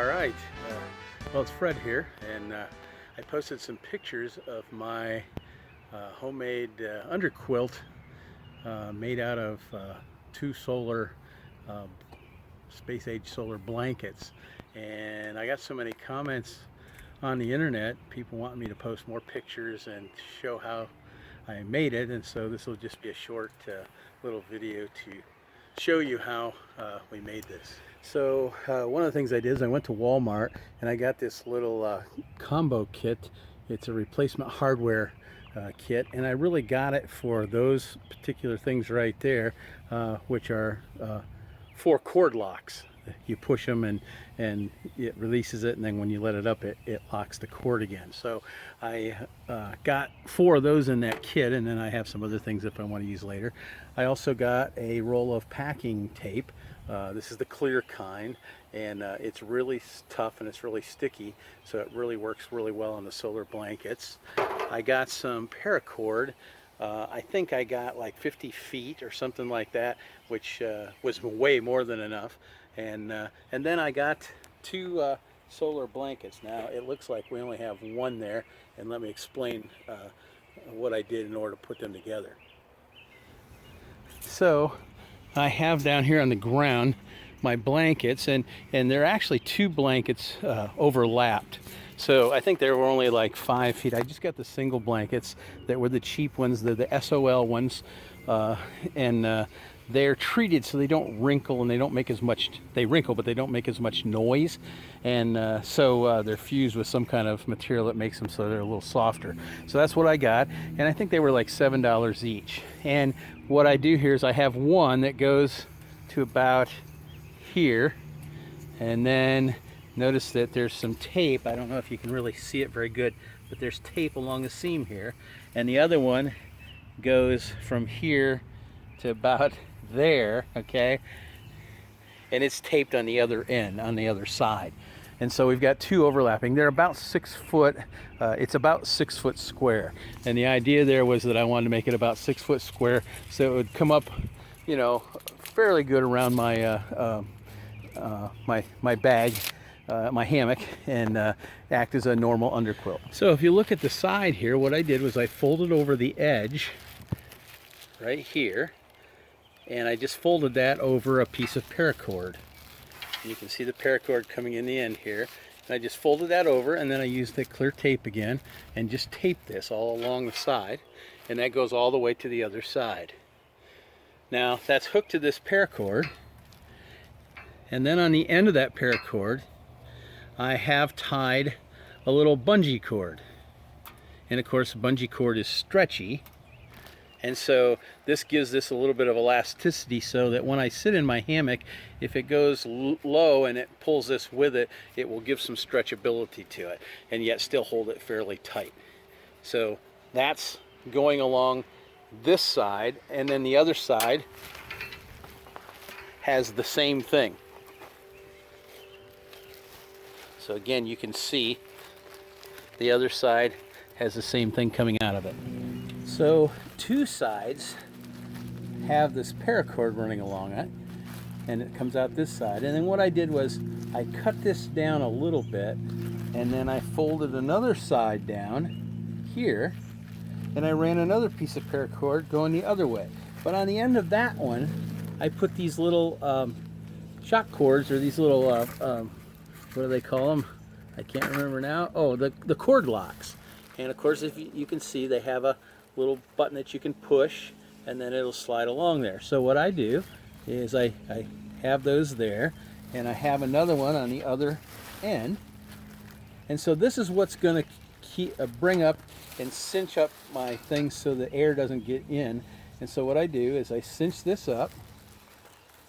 All right, well, it's Fred here, and I posted some pictures of my homemade underquilt made out of two solar space age solar blankets. And I got so many comments on the internet, people wanting me to post more pictures and show how I made it, and so this will just be a short little video to show you how we made this. So one of the things I did is I went to Walmart and I got this little combo kit. It's a replacement hardware kit, and I really got it for those particular things right there, which are 4 cord locks. You push them and it releases it, and then when you let it up, it locks the cord again. So I got 4 of those in that kit, and then I have some other things if I want to use later. I also got a roll of packing tape. This is the clear kind, and it's really tough and it's really sticky, so it really works really well on the solar blankets. I got some paracord. I think I got like 50 feet or something like that, which was way more than enough. And then I got 2 solar blankets. Now it looks like we only have 1 there, and let me explain what I did in order to put them together. So I have down here on the ground my blankets, and they're actually 2 blankets overlapped. So I think they were only like 5 feet. I just got the single blankets that were the cheap ones, the SOL ones, and they're treated so they don't wrinkle and they don't make as much, they wrinkle but they don't make as much noise, and so they're fused with some kind of material that makes them so they're a little softer. So that's what I got, and I think they were like $7 each. And what I do here is I have one that goes to about here, and then notice that there's some tape. I don't know if you can really see it very good, but there's tape along the seam here, and the other one goes from here to about there, okay, and it's taped on the other end, on the other side. And so we've got 2 overlapping. They're about 6 foot, it's about 6 foot square, and the idea there was that I wanted to make it about 6 foot square so it would come up, you know, fairly good around my my bag, my hammock, and act as a normal underquilt. So if you look at the side here, what I did was I folded over the edge right here, and I just folded that over a piece of paracord. You can see the paracord coming in the end here. And I just folded that over, and then I used the clear tape again and just taped this all along the side, and that goes all the way to the other side. Now that's hooked to this paracord, and then on the end of that paracord I have tied a little bungee cord, and of course the bungee cord is stretchy, and so this gives this a little bit of elasticity so that when I sit in my hammock, if it goes low and it pulls this with it, it will give some stretchability to it and yet still hold it fairly tight. So that's going along this side, and then the other side has the same thing. So again, you can see the other side has the same thing coming out of it. So 2 sides have this paracord running along it, and it comes out this side. And then what I did was I cut this down a little bit, and then I folded another side down here, and I ran another piece of paracord going the other way. But on the end of that one, I put these little shock cords, or these little what do they call them? I can't remember now. Oh, the cord locks. And of course, if you can see, they have a little button that you can push, and then it'll slide along there. So what I do is I have those there, and I have another one on the other end. And so this is what's going to bring up and cinch up my things so the air doesn't get in. And so what I do is I cinch this up,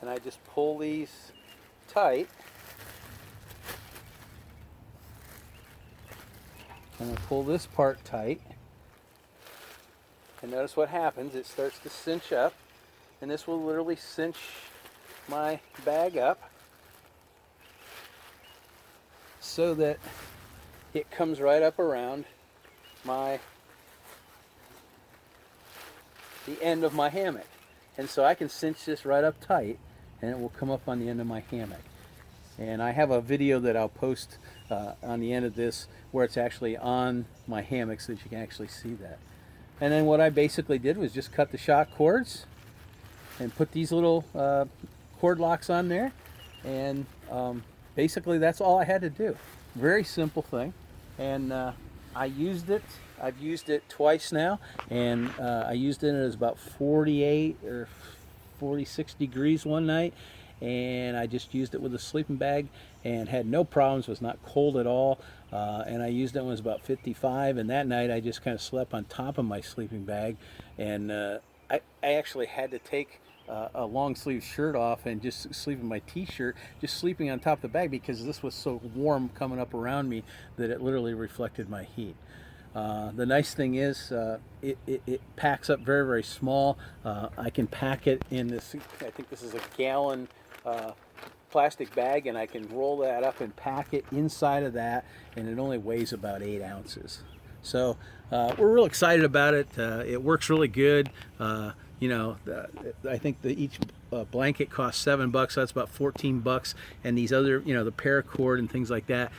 and I just pull these tight, and I pull this part tight, and notice what happens. It starts to cinch up, and this will literally cinch my bag up so that it comes right up around the end of my hammock. And so I can cinch this right up tight, and it will come up on the end of my hammock. And I have a video that I'll post on the end of this where it's actually on my hammock so that you can actually see that. And then what I basically did was just cut the shock cords and put these little cord locks on there, and basically that's all I had to do. Very simple thing. And I used it. I've used it twice now, and I used it at about 48 or 46 degrees one night, and I just used it with a sleeping bag and had no problems. Was not cold at all. And I used it when it was about 55, and that night I just kind of slept on top of my sleeping bag, and I actually had to take a long sleeve shirt off and just sleep in my t-shirt, just sleeping on top of the bag, because this was so warm coming up around me that it literally reflected my heat. The nice thing is it packs up very, very small. I can pack it in this, I think this is a gallon plastic bag, and I can roll that up and pack it inside of that, and it only weighs about 8 ounces. So we're real excited about it. It works really good. You know, I think each blanket costs $7. That's about $14. And these other, you know, the paracord and things like that,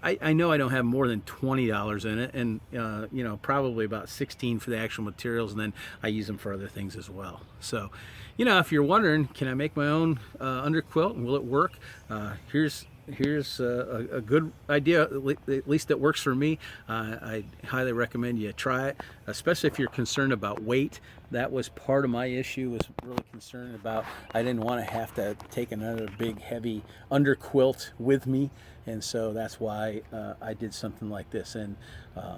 I know I don't have more than $20 in it, and you know, probably about $16 for the actual materials, and then I use them for other things as well. So, you know, if you're wondering, can I make my own underquilt and will it work? Here's a good idea, at least that works for me. I highly recommend you try it, especially if you're concerned about weight. That was part of my issue, was really concerned about, I didn't want to have to take another big heavy underquilt with me, and so that's why I did something like this. And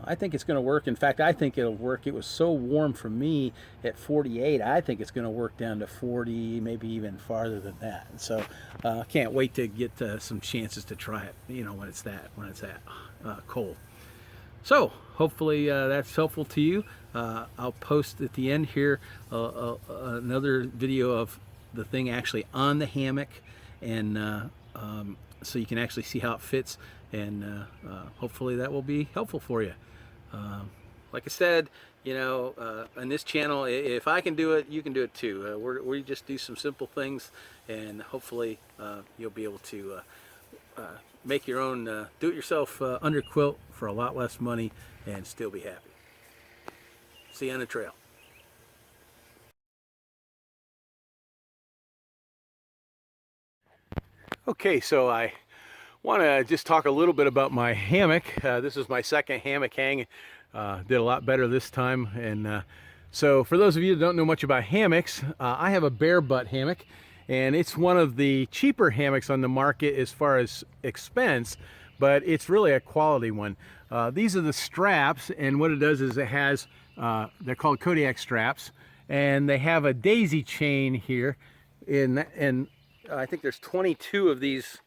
I think it's going to work. In fact, I think it'll work. It was so warm for me at 48. I think it's going to work down to 40, maybe even farther than that. And so I can't wait to get some chances to try it, you know, when it's that cold. So hopefully that's helpful to you. I'll post at the end here another video of the thing actually on the hammock, and so you can actually see how it fits, and hopefully that will be helpful for you. Like I said, you know, on this channel, if I can do it, you can do it too. We just do some simple things, and hopefully you'll be able to make your own do-it-yourself underquilt for a lot less money and still be happy. See you on the trail. Okay, so I want to just talk a little bit about my hammock. This is my second hammock hang. Did a lot better this time. And so for those of you that don't know much about hammocks, I have a BearButt hammock, and it's one of the cheaper hammocks on the market as far as expense, but it's really a quality one. These are the straps, and what it does is it has, they're called Kodiak Straps, and they have a daisy chain here, and I think there's 22 of these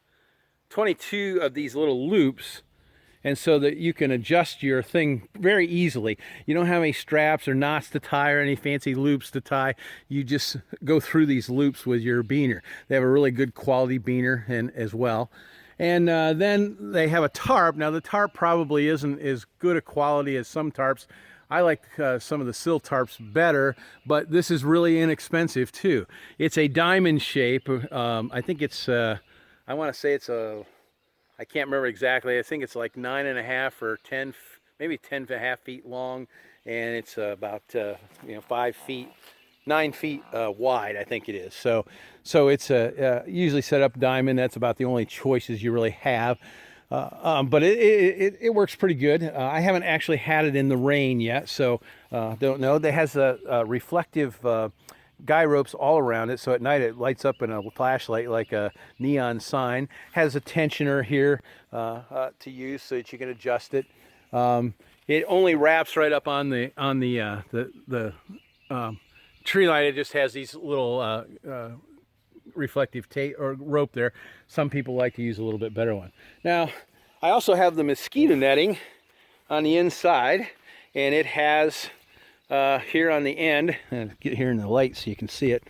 little loops, and so that you can adjust your thing very easily. You don't have any straps or knots to tie or any fancy loops to tie. You just go through these loops with your beaner. They have a really good quality beaner and as well. And then they have a tarp. Now the tarp probably isn't as good a quality as some tarps. I like some of the sill tarps better, but this is really inexpensive too. It's a diamond shape. I think it's, I want to say it's I can't remember exactly. I think it's like 9.5 or 10, maybe 10.5 feet long, and it's about 5 feet, 9 feet wide, I think it is. So it's usually set up diamond. That's about the only choices you really have. But it works pretty good. I haven't actually had it in the rain yet, so don't know. It has a reflective guy ropes all around it, so at night it lights up in a flashlight like a neon sign. Has a tensioner here to use so that you can adjust it. It only wraps right up on the tree line. It just has these little reflective tape or rope there. Some people like to use a little bit better one. Now I also have the mosquito netting on the inside, and it has here on the end, and get here in the light so you can see it,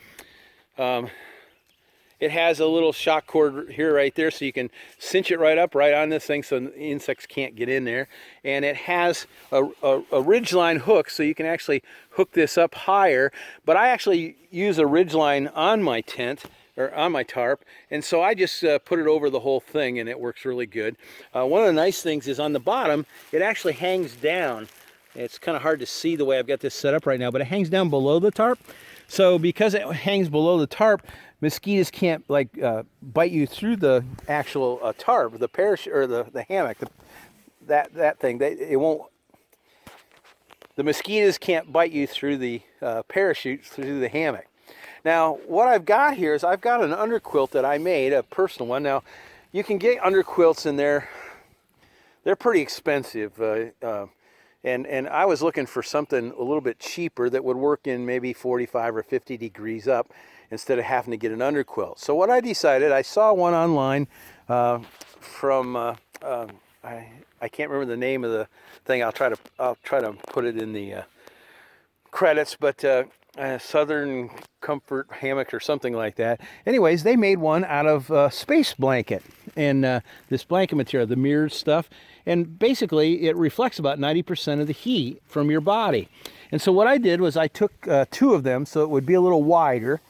it has a little shock cord here right there, so you can cinch it right up right on this thing so the insects can't get in there. And it has a ridgeline hook, so you can actually hook this up higher. But I actually use a ridgeline on my tent or on my tarp, and so I just put it over the whole thing, and it works really good. One of the nice things is on the bottom, it actually hangs down. It's kind of hard to see the way I've got this set up right now, but it hangs down below the tarp. So because it hangs below the tarp, mosquitoes can't like bite you through the actual tarp, the parachute or the hammock, that thing. It won't. The mosquitoes can't bite you through the parachute, through the hammock. Now, what I've got here is I've got an underquilt that I made, a personal one. Now, you can get underquilts in there. They're pretty expensive. And I was looking for something a little bit cheaper that would work in maybe 45 or 50 degrees up instead of having to get an underquilt. So what I decided, I saw one online from I can't remember the name of the thing. I'll try to put it in the credits, but Southern Comfort Hammock or something like that. Anyways, they made one out of space blanket and this blanket material, the mirrored stuff. And basically, it reflects about 90% of the heat from your body. And so what I did was I took 2 of them so it would be a little wider.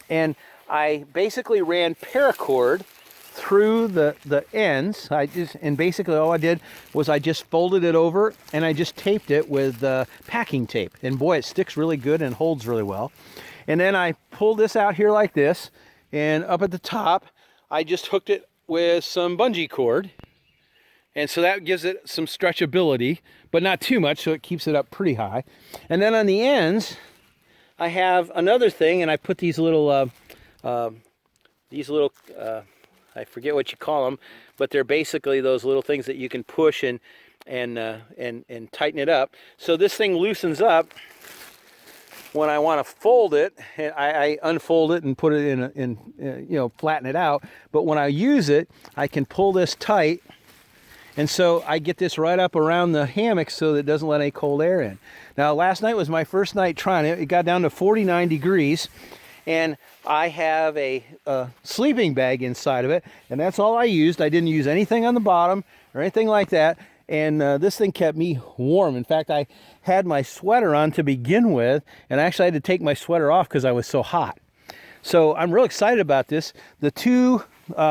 And I basically ran paracord through the ends. And basically all I did was I just folded it over and I just taped it with packing tape. And boy, it sticks really good and holds really well. And then I pulled this out here like this. And up at the top, I just hooked it with some bungee cord. And so that gives it some stretchability, but not too much, so it keeps it up pretty high. And then on the ends, I have another thing, and I put these little, I forget what you call them, but they're basically those little things that you can push and tighten it up. So this thing loosens up when I want to fold it. I unfold it and put it in, flatten it out. But when I use it, I can pull this tight. And so I get this right up around the hammock so that it doesn't let any cold air in. Now, last night was my first night trying it. It got down to 49 degrees. And I have a sleeping bag inside of it. And that's all I used. I didn't use anything on the bottom or anything like that. And this thing kept me warm. In fact, I had my sweater on to begin with. And I actually had to take my sweater off because I was so hot. So I'm real excited about this. The 2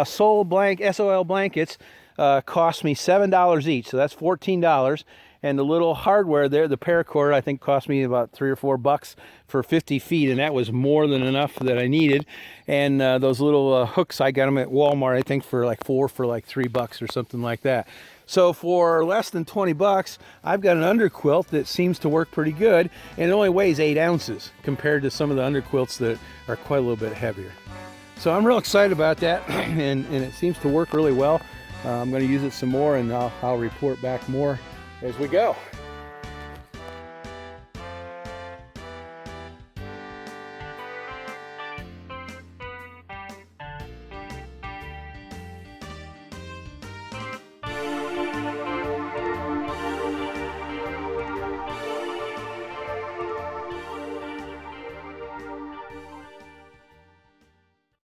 SOL blankets cost me $7 each, so that's $14. And the little hardware there, the paracord, I think cost me about $3 or $4 for 50 feet, and that was more than enough that I needed. And those little hooks, I got them at Walmart, I think for like $3 or something like that. So for less than 20 bucks, I've got an underquilt that seems to work pretty good, and it only weighs 8 ounces compared to some of the underquilts that are quite a little bit heavier. So I'm real excited about that, and it seems to work really well. I'm going to use it some more, and I'll report back more as we go.